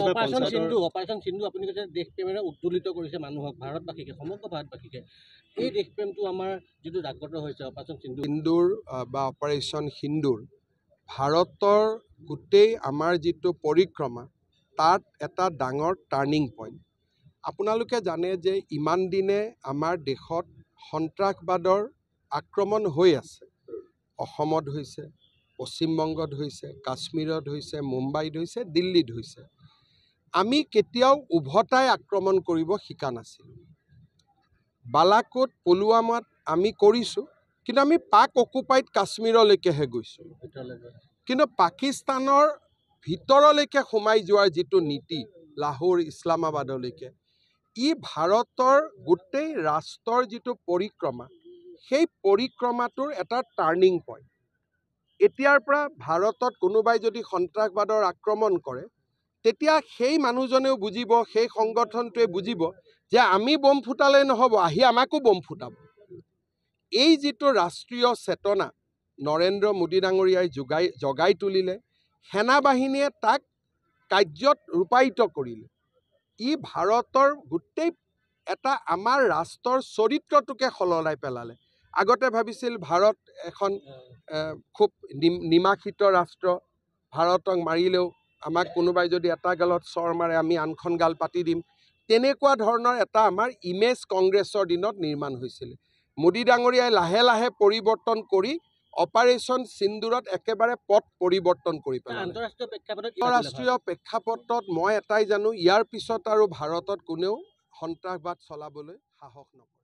Operation Sindhu আপুনি কৈছে দেশপ্ৰেমেৰে উদ্দোলিত কৰিছে মানুহক, ভাৰতবাসীকে, সমগ্ৰ ভাৰতবাসীকে। এই দেশপ্ৰেমটো আমাৰ যিটো জাগ্ৰত হৈছে অপাৰেশ্যন সিন্ধুৰ বা অপাৰেশ্যন সিন্ধুৰ ভাৰতৰ গোটেই আমাৰ যিটো পৰিক্ৰমা তাত এটা ডাঙৰ টাৰ্ণিং পইণ্ট। আপোনালোকে জানে যে ইমান দিনে আমাৰ দেশত সন্ত্ৰাসবাদৰ আক্ৰমণ হৈ আছে। অসমত হৈছে, পশ্চিমবংগত হৈছে, কাশ্মীৰত হৈছে, মুম্বাইত হৈছে, দিল্লীত হৈছে। আমি কেতিয়াও উভতাই আক্ৰমণ কৰিব শিকা নাছিলোঁ। বালাকোট, পুলৱামাত আমি কৰিছোঁ, কিন্তু আমি পাক অকুপাইড কাশ্মীৰলৈকেহে গৈছোঁ। কিন্তু পাকিস্তানৰ ভিতৰলৈকে সোমাই যোৱাৰ যিটো নীতি, লাহোৰ, ইছলামাবাদলৈকে, ই ভাৰতৰ গোটেই ৰাষ্ট্ৰৰ যিটো পৰিক্ৰমা, সেই পৰিক্ৰমাটোৰ এটা টাৰ্ণিং পইণ্ট। এতিয়াৰ পৰা ভাৰতত কোনোবাই যদি সন্ত্ৰাসবাদৰ আক্ৰমণ কৰে, তেতিয়া সেই মানুহজনেও বুজিব, সেই সংগঠনটোৱে বুজিব যে আমি বম ফুটালে নহ'ব, আহি আমাকো বম ফুটাব। এই যিটো ৰাষ্ট্ৰীয় চেতনা নৰেন্দ্ৰ মোদী ডাঙৰীয়াই জগাই তুলিলে, সেনাবাহিনীয়ে তাক কাৰ্যত ৰূপায়িত কৰিলে। ই ভাৰতৰ গোটেই এটা আমাৰ ৰাষ্ট্ৰৰ চৰিত্ৰটোকে সলনাই পেলালে। আগতে ভাবিছিল ভাৰত এখন খুব নিমাখিত ৰাষ্ট্ৰ, ভাৰতক মাৰিলেও আমাক কোনোবাই যদি এটা গালত চৰ মাৰে আমি আনখন গাল পাতি দিম, তেনেকুৱা ধৰণৰ এটা আমাৰ ইমেজ কংগ্ৰেছৰ দিনত নিৰ্মাণ হৈছিলে। মোদী ডাঙৰীয়াই লাহে লাহে পৰিৱৰ্তন কৰি অপাৰেশ্যন সিন্দুৰত একেবাৰে পথ পৰিৱৰ্তন কৰি পেলালে। আন্তঃৰাষ্ট্ৰীয় প্ৰেক্ষাপটত মই এটাই জানো, ইয়াৰ পিছত আৰু ভাৰতত কোনেও সন্ত্ৰাসবাদ চলাবলৈ সাহস নকৰে।